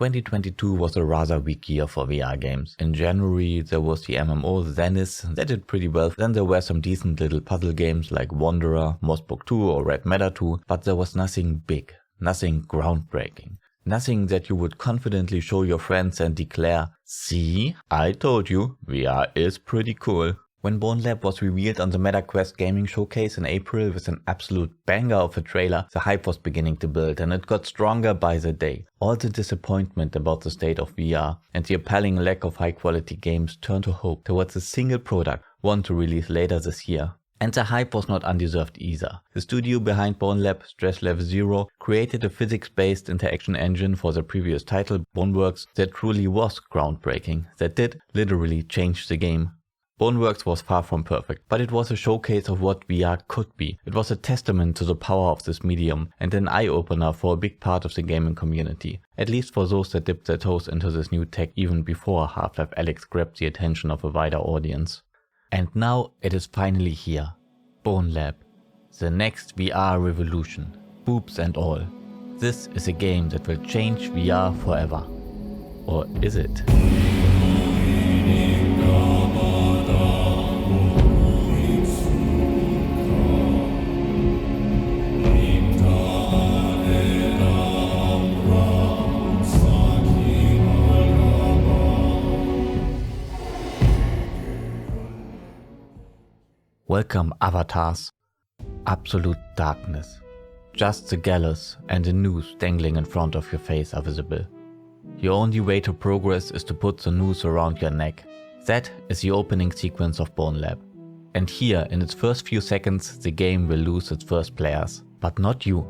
2022 was a rather weak year for VR games. In January there was the MMO Zenith that did pretty well, then there were some decent little puzzle games like Wanderer, Mossbook 2 or Red Matter 2, but there was nothing big, nothing groundbreaking. Nothing that you would confidently show your friends and declare, "See, I told you, VR is pretty cool." When Bonelab was revealed on the MetaQuest gaming showcase in April with an absolute banger of a trailer, the hype was beginning to build and it got stronger by the day. All the disappointment about the state of VR and the appalling lack of high quality games turned to hope towards a single product, one to release later this year. And the hype was not undeserved either. The studio behind Bonelab, Stress Level Zero, created a physics-based interaction engine for the previous title, Boneworks, that truly was groundbreaking, that did literally change the game. Boneworks was far from perfect, but it was a showcase of what VR could be. It was a testament to the power of this medium and an eye-opener for a big part of the gaming community, at least for those that dipped their toes into this new tech even before Half-Life Alyx grabbed the attention of a wider audience. And now it is finally here. Bonelab, the next VR revolution, boobs and all. This is a game that will change VR forever. Or is it? Welcome, avatars. Absolute darkness. Just the gallows and the noose dangling in front of your face are visible. Your only way to progress is to put the noose around your neck. That is the opening sequence of Bonelab. And here, in its first few seconds, the game will lose its first players. But not you.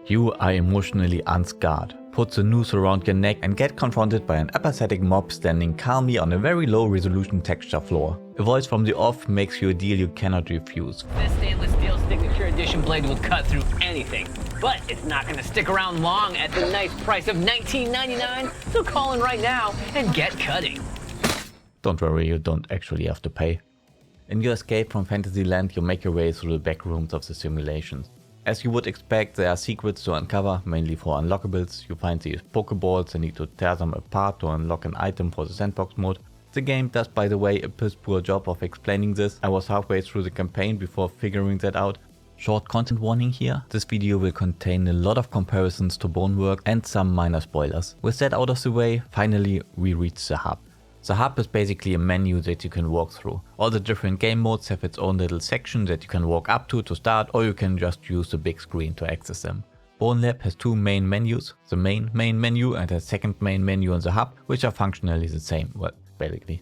You are emotionally unscarred. Put the noose around your neck and get confronted by an apathetic mob standing calmly on a very low resolution texture floor. A voice from the off makes you a deal you cannot refuse. This stainless steel signature edition blade will cut through anything, but it's not going to stick around long at the nice price of $19.99, so call in right now and get cutting. Don't worry, you don't actually have to pay. In your escape from Fantasyland, you make your way through the back rooms of the simulations. As you would expect, there are secrets to uncover, mainly for unlockables. You find these Pokeballs and need to tear them apart to unlock an item for the sandbox mode. The game does, by the way, a piss poor job of explaining this. I was halfway through the campaign before figuring that out. Short content warning here. This video will contain a lot of comparisons to Boneworks and some minor spoilers. With that out of the way, finally we reach the hub. The hub is basically a menu that you can walk through. All the different game modes have its own little section that you can walk up to start, or you can just use the big screen to access them. Bonelab has two main menus, the main menu and a second main menu in the hub, which are functionally the same, well, basically.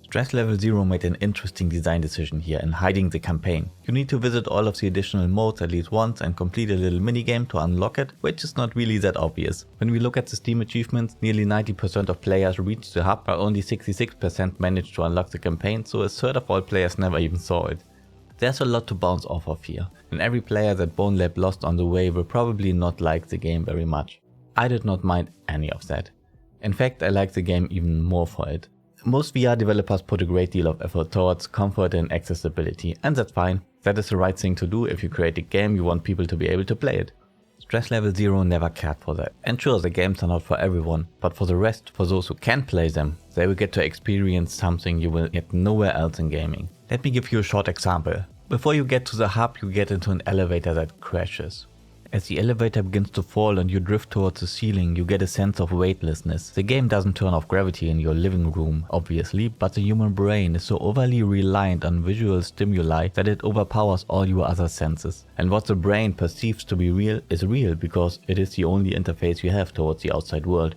Stress Level Zero made an interesting design decision here in hiding the campaign. You need to visit all of the additional modes at least once and complete a little minigame to unlock it, which is not really that obvious. When we look at the Steam achievements, nearly 90% of players reached the hub, while only 66% managed to unlock the campaign, so a third of all players never even saw it. There's a lot to bounce off of here, and every player that Bonelab lost on the way will probably not like the game very much. I did not mind any of that. In fact, I like the game even more for it. Most VR developers put a great deal of effort towards comfort and accessibility, and that's fine. That is the right thing to do. If you create a game, you want people to be able to play it. Stress Level Zero never cared for that. And sure, the games are not for everyone, but for the rest, for those who can play them, they will get to experience something you will get nowhere else in gaming. Let me give you a short example. Before you get to the hub, you get into an elevator that crashes. As the elevator begins to fall and you drift towards the ceiling, you get a sense of weightlessness. The game doesn't turn off gravity in your living room, obviously, but the human brain is so overly reliant on visual stimuli that it overpowers all your other senses. And what the brain perceives to be real is real because it is the only interface you have towards the outside world.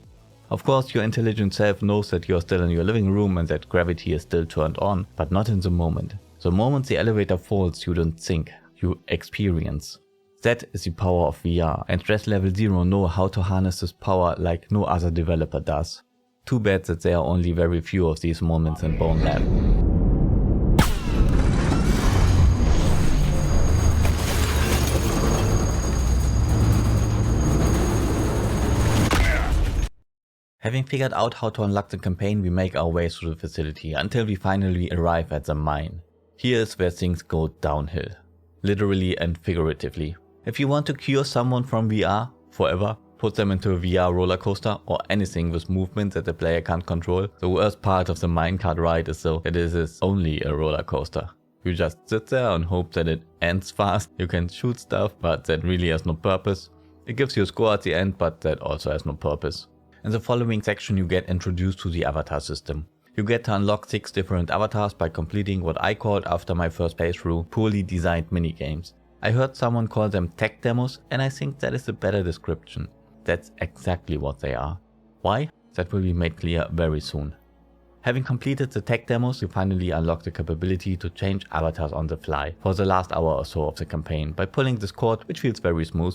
Of course, your intelligent self knows that you are still in your living room and that gravity is still turned on, but not in the moment. The moment the elevator falls, you don't think, you experience. That is the power of VR, and Stress Level Zero know how to harness this power like no other developer does. Too bad that there are only very few of these moments in Bonelab. Having figured out how to unlock the campaign, we make our way through the facility until we finally arrive at the mine. Here is where things go downhill, literally and figuratively. If you want to cure someone from VR forever, Put them into a VR roller coaster or anything with movement that the player can't control. The worst part of the minecart ride is though that it is only a roller coaster. You just sit there and hope that it ends fast. You can shoot stuff, but that really has no purpose. It gives you a score at the end, but that also has no purpose. In the following section you get introduced to the avatar system. You get to unlock 6 different avatars by completing what I called after my first playthrough poorly designed minigames. I heard someone call them tech demos, and I think that is a better description. That's exactly what they are. Why? That will be made clear very soon. Having completed the tech demos, you finally unlock the capability to change avatars on the fly for the last hour or so of the campaign by pulling this cord, which feels very smooth.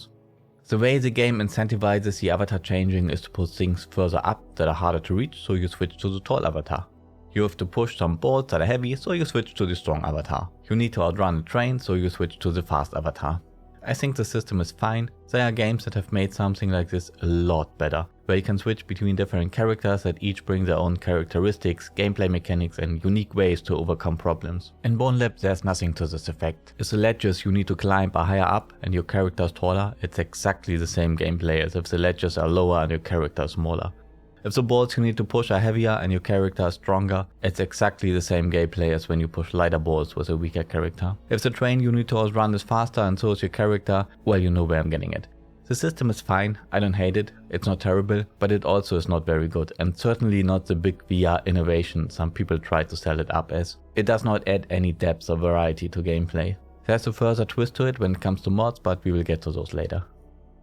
The way the game incentivizes the avatar changing is to put things further up that are harder to reach, so you switch to the tall avatar. You have to push some bolts that are heavy, so you switch to the strong avatar. You need to outrun a train, so you switch to the fast avatar. I think the system is fine. There are games that have made something like this a lot better, where you can switch between different characters that each bring their own characteristics, gameplay mechanics and unique ways to overcome problems. In Bonelab there's nothing to this effect. If the ledges you need to climb are higher up and your character is taller, it's exactly the same gameplay as if the ledges are lower and your character is smaller. If the bolts you need to push are heavier and your character is stronger, it's exactly the same gameplay as when you push lighter bolts with a weaker character. If the train you need to outrun is faster and so is your character, well, you know where I'm getting at. The system is fine, I don't hate it, it's not terrible, but it also is not very good and certainly not the big VR innovation some people try to sell it up as. It does not add any depth or variety to gameplay. There's a further twist to it when it comes to mods, but we will get to those later.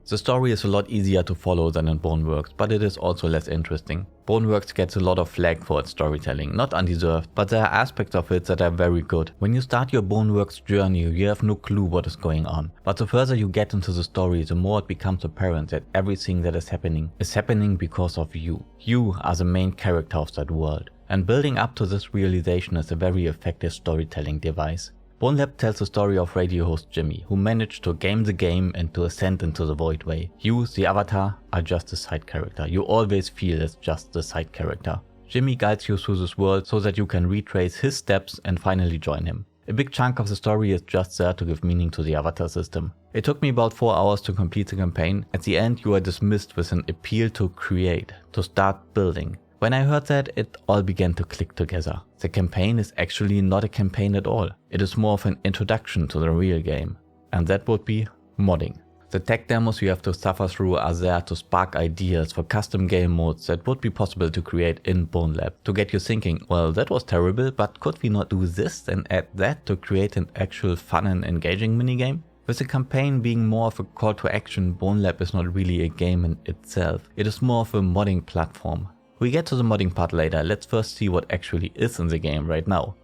The story is a lot easier to follow than in Boneworks, but it is also less interesting. Boneworks gets a lot of flack for its storytelling, not undeserved, but there are aspects of it that are very good. When you start your Boneworks journey, you have no clue what is going on. But the further you get into the story, the more it becomes apparent that everything that is happening because of you. You are the main character of that world. And building up to this realization is a very effective storytelling device. Bonelab tells the story of radio host Jimmy, who managed to game the game and to ascend into the voidway. You, the avatar, are just a side character. You always feel as just the side character. Jimmy guides you through this world so that you can retrace his steps and finally join him. A big chunk of the story is just there to give meaning to the avatar system. It took me about 4 hours to complete the campaign. At the end you are dismissed with an appeal to create, to start building. When I heard that, it all began to click together. The campaign is actually not a campaign at all. It is more of an introduction to the real game. And that would be modding. The tech demos you have to suffer through are there to spark ideas for custom game modes that would be possible to create in Bonelab. To get you thinking, well, that was terrible, but could we not do this and add that to create an actual fun and engaging minigame? With the campaign being more of a call to action, Bonelab is not really a game in itself. It is more of a modding platform. We get to the modding part later. Let's first see what actually is in the game right now.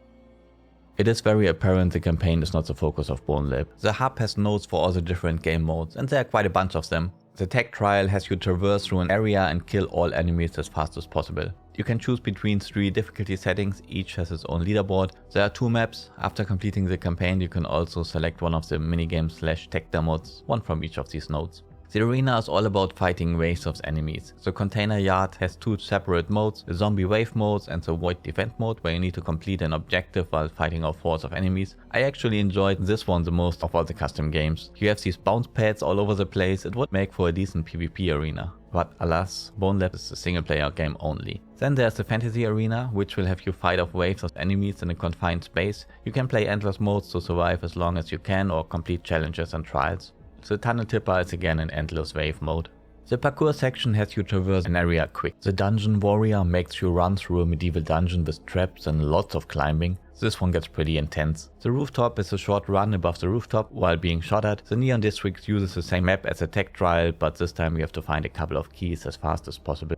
It is very apparent the campaign is not the focus of Bonelab. The hub has nodes for all the different game modes, and there are quite a bunch of them. The tech trial has you traverse through an area and kill all enemies as fast as possible. You can choose between 3 difficulty settings, each has its own leaderboard. There are 2 maps. After completing the campaign you can also select one of the minigames/tech demos, one from each of these nodes. The arena is all about fighting waves of enemies. The container yard has 2 separate modes, the zombie wave mode and the void defend mode, where you need to complete an objective while fighting off hordes of enemies. I actually enjoyed this one the most of all the custom games. You have these bounce pads all over the place. It would make for a decent PvP arena. But alas, Bonelab is a single player game only. Then there's the fantasy arena, which will have you fight off waves of enemies in a confined space. You can play endless modes to survive as long as you can or complete challenges and trials. The tunnel tipper is again in endless wave mode. The parkour section has you traverse an area quick. The dungeon warrior makes you run through a medieval dungeon with traps and lots of climbing. This one gets pretty intense. The rooftop is a short run above the rooftop while being shot at. The neon district uses the same map as the tech trial, but this time you have to find a couple of keys as fast as possible.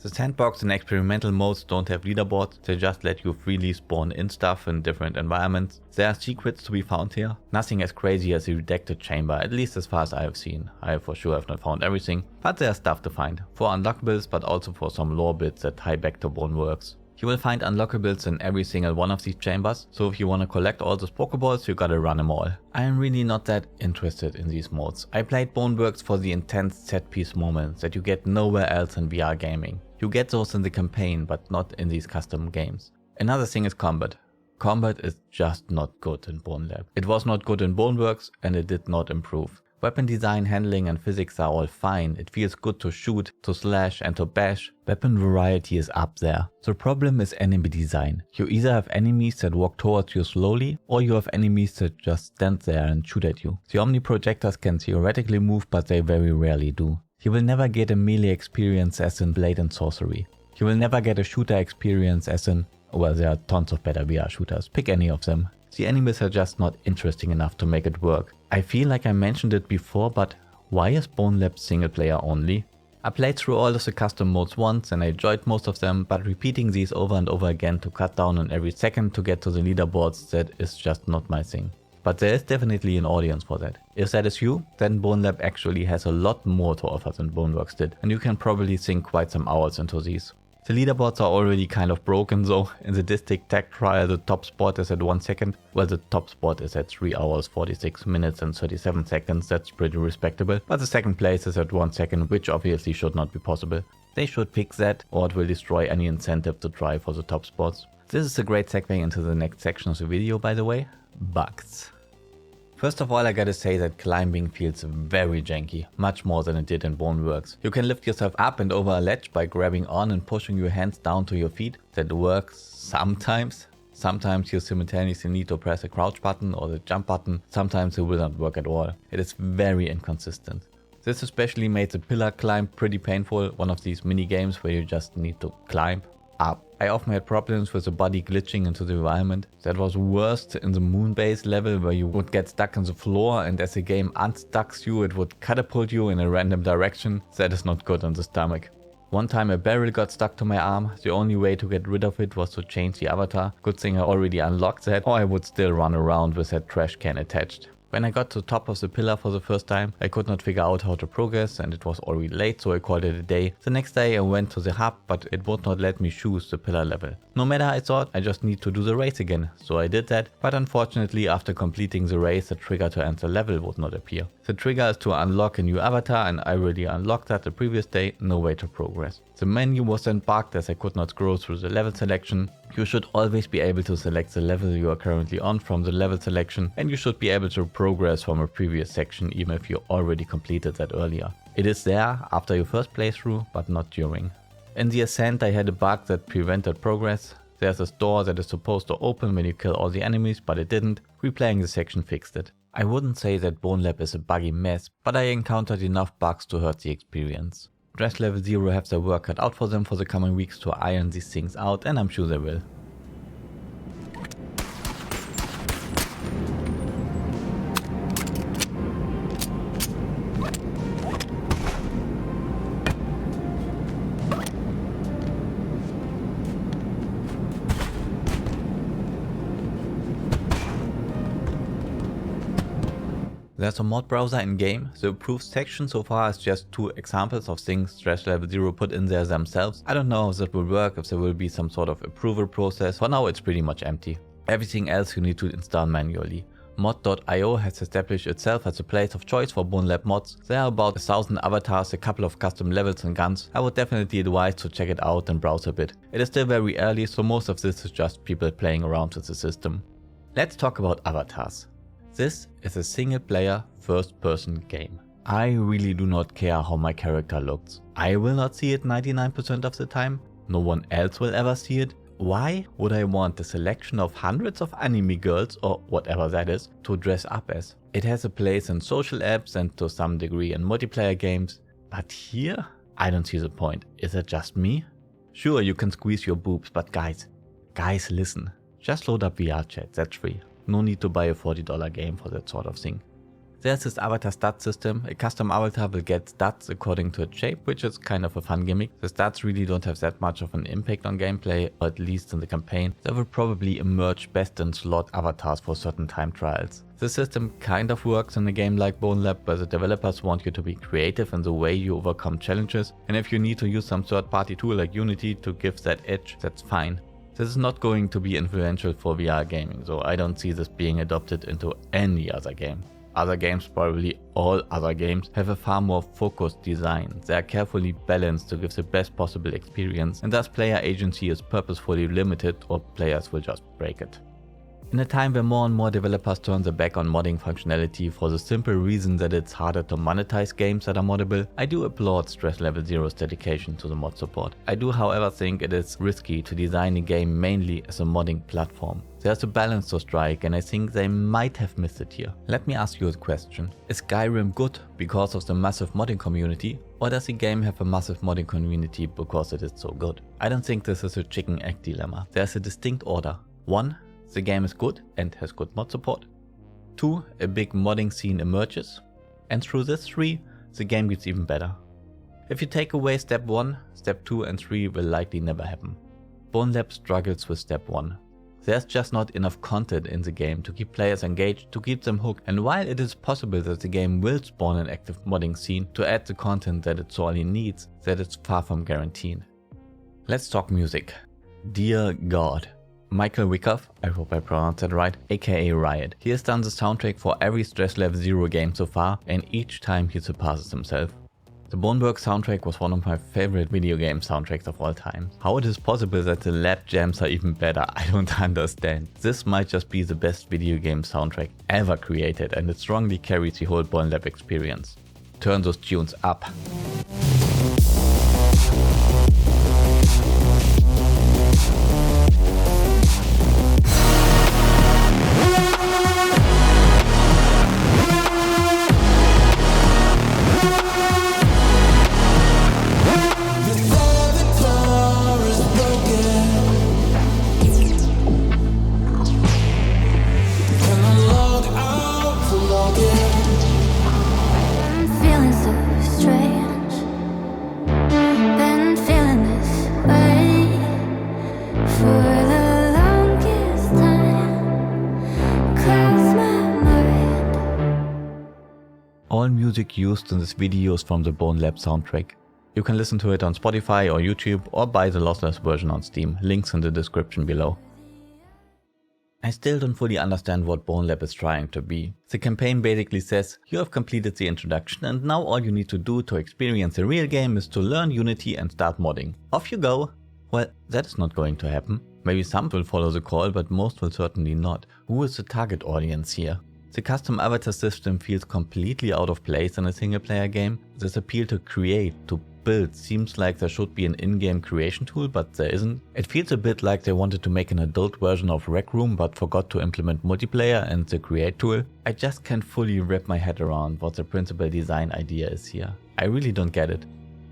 The sandbox and experimental modes don't have leaderboards, they just let you freely spawn in stuff in different environments. There are secrets to be found here. Nothing as crazy as the redacted chamber, at least as far as I have seen. I for sure have not found everything, but there's stuff to find. For unlockables, but also for some lore bits that tie back to Boneworks. You will find unlockables in every single one of these chambers, so if you want to collect all those Pokeballs, you gotta run them all. I am really not that interested in these modes. I played Boneworks for the intense set piece moments that you get nowhere else in VR gaming. You get those in the campaign, but not in these custom games. Another thing is combat. Combat is just not good in Bonelab. It was not good in Boneworks and it did not improve. Weapon design, handling and physics are all fine. It feels good to shoot, to slash and to bash. Weapon variety is up there. The problem is enemy design. You either have enemies that walk towards you slowly, or you have enemies that just stand there and shoot at you. The Omni projectors can theoretically move, but they very rarely do. You will never get a melee experience as in Blade and Sorcery. You will never get a shooter experience as in, well, there are tons of better VR shooters, pick any of them. The enemies are just not interesting enough to make it work. I feel like I mentioned it before, but why is Bonelab single player only? I played through all of the custom modes once and I enjoyed most of them, but repeating these over and over again to cut down on every second to get to the leaderboards, that is just not my thing. But there is definitely an audience for that. If that is you, then Bonelab actually has a lot more to offer than Boneworks did, and you can probably sink quite some hours into these. The leaderboards are already kind of broken though. In the District Tag trial the top spot is at 1 second, well the top spot is at 3 hours 46 minutes and 37 seconds, that's pretty respectable, but the second place is at 1 second, which obviously should not be possible. They should fix that or it will destroy any incentive to try for the top spots. This is a great segue into the next section of the video, by the way, bugs. First of all, I gotta say that climbing feels very janky, much more than it did in Boneworks. You can lift yourself up and over a ledge by grabbing on and pushing your hands down to your feet. That works sometimes. Sometimes you simultaneously need to press the crouch button or the jump button. Sometimes it will not work at all. It is very inconsistent. This especially made the pillar climb pretty painful, one of these mini games where you just need to climb up. I often had problems with the body glitching into the environment. That was worst in the moon base level where you would get stuck on the floor and as the game unstucks you it would catapult you in a random direction. That is not good on the stomach. One time a barrel got stuck to my arm. The only way to get rid of it was to change the avatar. Good thing I already unlocked that, or I would still run around with that trash can attached. When I got to the top of the pillar for the first time, I could not figure out how to progress and it was already late, so I called it a day. The next day I went to the hub, but it would not let me choose the pillar level. No matter, I thought I just need to do the race again, so I did that, but unfortunately after completing the race the trigger to enter level would not appear. The trigger is to unlock a new avatar and I already unlocked that the previous day, no way to progress. The menu was then bugged as I could not scroll through the level selection. You should always be able to select the level you are currently on from the level selection, and you should be able to progress from a previous section even if you already completed that earlier. It is there after your first playthrough, but not during. In the Ascent I had a bug that prevented progress. There's a door that is supposed to open when you kill all the enemies, but it didn't. Replaying the section fixed it. I wouldn't say that Bonelab is a buggy mess, but I encountered enough bugs to hurt the experience. Dress Level 0 have their work cut out for them for the coming weeks to iron these things out, and I'm sure they will. There's a mod browser in game. The approved section so far is just 2 examples of things Dress Level 0 put in there themselves. I don't know how that will work, if there will be some sort of approval process. For now it's pretty much empty. Everything else you need to install manually. Mod.io has established itself as a place of choice for Bonelab mods. There are about 1000 avatars, a couple of custom levels and guns. I would definitely advise to check it out and browse a bit. It is still very early, so most of this is just people playing around with the system. Let's talk about avatars. This is a single player first person game. I really do not care how my character looks. I will not see it 99% of the time. No one else will ever see it. Why would I want a selection of hundreds of anime girls or whatever that is to dress up as? It has a place in social apps and to some degree in multiplayer games. But here? I don't see the point. Is it just me? Sure, you can squeeze your boobs, but guys listen. Just load up VR chat, that's free. No need to buy a $40 game for that sort of thing. There's this avatar stat system. A custom avatar will get stats according to its shape, which is kind of a fun gimmick. The stats really don't have that much of an impact on gameplay, or at least in the campaign. They will probably emerge best in slot avatars for certain time trials. This system kind of works in a game like Bonelab, where the developers want you to be creative in the way you overcome challenges, and if you need to use some third-party tool like Unity to give that edge, that's fine. This is not going to be influential for VR gaming, so I don't see this being adopted into any other game. Other games, probably all other games, have a far more focused design. They are carefully balanced to give the best possible experience, and thus player agency is purposefully limited or players will just break it. In a time where more and more developers turn their back on modding functionality for the simple reason that it's harder to monetize games that are moddable, I do applaud Stress Level Zero's dedication to the mod support. I do however think it is risky to design a game mainly as a modding platform. There's a balance to strike and I think they might have missed it here. Let me ask you a question. Is Skyrim good because of the massive modding community, or does the game have a massive modding community because it is so good? I don't think this is a chicken egg dilemma. There's a distinct order. 1. The game is good and has good mod support. 2. A big modding scene emerges. And through this 3, the game gets even better. If you take away step 1, step 2 and 3 will likely never happen. Bonelab struggles with step 1. There's just not enough content in the game to keep players engaged, to keep them hooked, and while it is possible that the game will spawn an active modding scene to add the content that it sorely needs, that is far from guaranteed. Let's talk music. Dear God. Michael Wyckoff, I hope I pronounced that right, aka Riot. He has done the soundtrack for every Stress Level Zero game so far, and each time he surpasses himself. The Boneworks soundtrack was one of my favorite video game soundtracks of all time. How it is possible that the lab jams are even better, I don't understand. This might just be the best video game soundtrack ever created, and it strongly carries the whole Bonelab experience. Turn those tunes up. All music used in this video is from the Bonelab soundtrack. You can listen to it on Spotify or YouTube or buy the lossless version on Steam, links in the description below. I still don't fully understand what Bonelab is trying to be. The campaign basically says, you have completed the introduction and now all you need to do to experience a real game is to learn Unity and start modding. Off you go! Well, that is not going to happen. Maybe some will follow the call, but most will certainly not. Who is the target audience here? The custom avatar system feels completely out of place in a single player game. This appeal to create, to build, seems like there should be an in-game creation tool, but there isn't. It feels a bit like they wanted to make an adult version of Rec Room but forgot to implement multiplayer and the create tool. I just can't fully wrap my head around what the principal design idea is here. I really don't get it.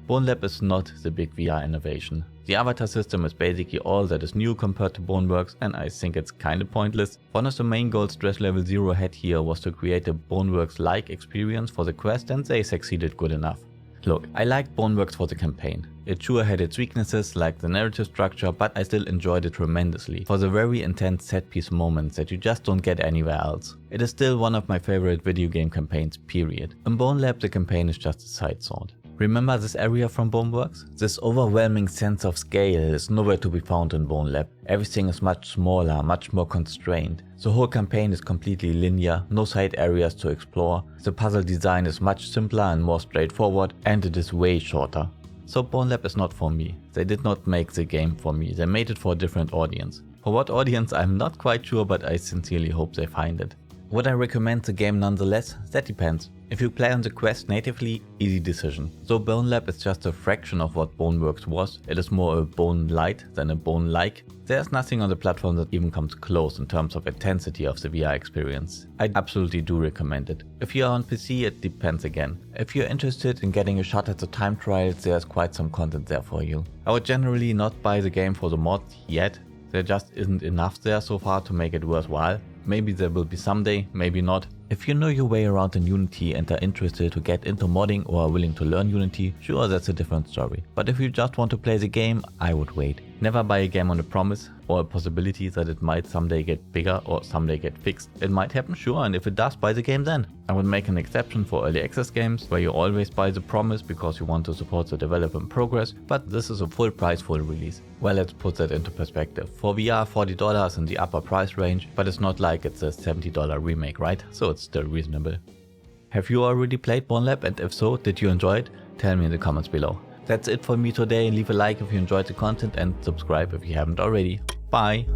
Bonelab is not the big VR innovation. The avatar system is basically all that is new compared to Boneworks, and I think it's kinda pointless. One of the main goals Stress Level Zero had here was to create a Boneworks-like experience for the quest, and they succeeded good enough. Look, I liked Boneworks for the campaign. It sure had its weaknesses like the narrative structure, but I still enjoyed it tremendously for the very intense set piece moments that you just don't get anywhere else. It is still one of my favorite video game campaigns, period. In Bonelab the campaign is just a side thought. Remember this area from Boneworks? This overwhelming sense of scale is nowhere to be found in Bonelab. Everything is much smaller, much more constrained. The whole campaign is completely linear, no side areas to explore. The puzzle design is much simpler and more straightforward, and it is way shorter. So Bonelab is not for me. They did not make the game for me, they made it for a different audience. For what audience I'm not quite sure, but I sincerely hope they find it. Would I recommend the game nonetheless? That depends. If you play on the Quest natively, easy decision. Though Bonelab is just a fraction of what Boneworks was, it is more a Bone Light than a Bone-like. There's nothing on the platform that even comes close in terms of intensity of the VR experience. I absolutely do recommend it. If you're on PC, it depends again. If you're interested in getting a shot at the time trials, there's quite some content there for you. I would generally not buy the game for the mod yet. There just isn't enough there so far to make it worthwhile. Maybe there will be someday, maybe not. If you know your way around in Unity and are interested to get into modding or are willing to learn Unity, sure, that's a different story. But if you just want to play the game, I would wait. Never buy a game on a promise or a possibility that it might someday get bigger or someday get fixed. It might happen, sure, and if it does, buy the game then. I would make an exception for early access games, where you always buy the promise because you want to support the development progress, but this is a full price full release. Well, let's put that into perspective. For VR, $40 in the upper price range, but it's not like it's a $70 remake, right? So it's still reasonable. Have you already played Bonelab, and if so, did you enjoy it? Tell me in the comments below. That's it for me today. Leave a like if you enjoyed the content and subscribe if you haven't already. Bye!